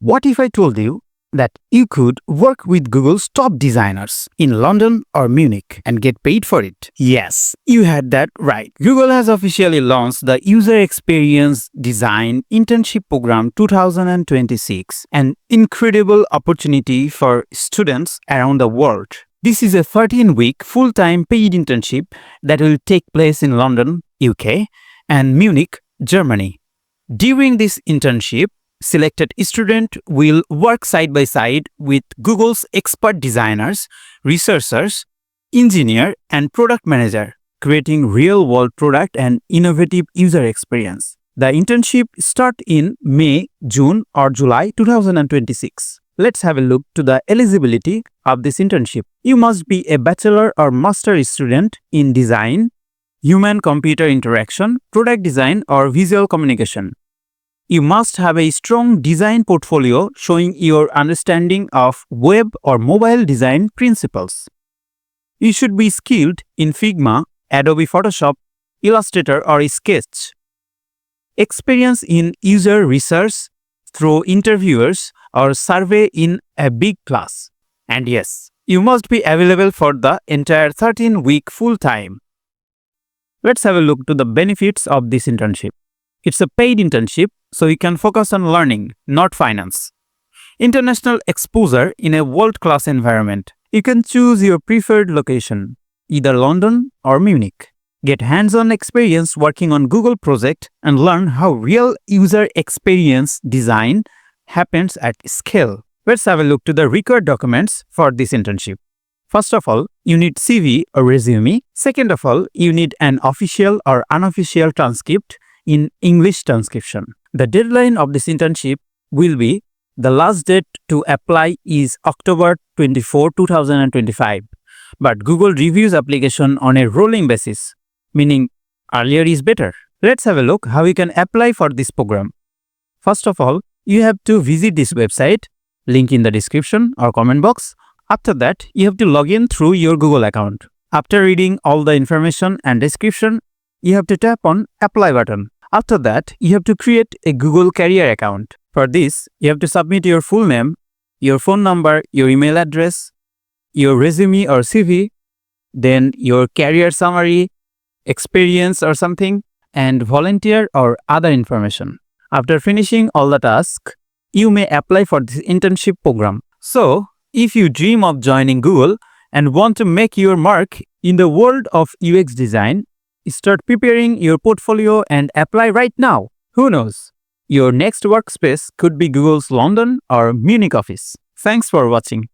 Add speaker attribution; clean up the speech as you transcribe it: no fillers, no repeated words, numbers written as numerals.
Speaker 1: What if I told you that you could work with Google's top designers in London or Munich and get paid for it? Yes, you had that right. Google has officially launched the User Experience Design Internship Program 2026, an incredible opportunity for students around the world. This is a 13-week full-time paid internship that will take place in London, UK, and Munich, Germany. During this internship, selected student will work side by side with Google's expert designers, researchers, engineer, and product manager, creating real-world product and innovative user experience. The internship starts in May, June, or July 2026. Let's have a look to the eligibility of this internship. You must be a bachelor or master student in design, human-computer interaction, product design, or visual communication. You must have a strong design portfolio showing your understanding of web or mobile design principles. You should be skilled in Figma, Adobe Photoshop, Illustrator, or Sketch. Experience in user research through interviewers or survey in a big class. And yes, you must be available for the entire 13-week full-time. Let's have a look to the benefits of this internship. It's a paid internship, so you can focus on learning, not finance. International exposure in a world-class environment. You can choose your preferred location, either London or Munich. Get hands-on experience working on Google project and learn how real user experience design happens at scale. Let's have a look to the required documents for this internship. First of all, you need CV or resume. Second of all, you need an official or unofficial transcript in English transcription. The deadline of this internship will be, the last date to apply is October 24, 2025. But Google reviews application on a rolling basis, meaning earlier is better. Let's have a look how you can apply for this program. First of all, you have to visit this website, link in the description or comment box. After that, you have to log in through your Google account. After reading all the information and description, you have to tap on Apply button. After that, you have to create a Google Career account. For this, you have to submit your full name, your phone number, your email address, your resume or CV, then your career summary, experience or something, and volunteer or other information. After finishing all the tasks, you may apply for this internship program. So, if you dream of joining Google and want to make your mark in the world of UX design, start preparing your portfolio and apply right now. Who knows? Your next workspace could be Google's London or Munich office. Thanks for watching.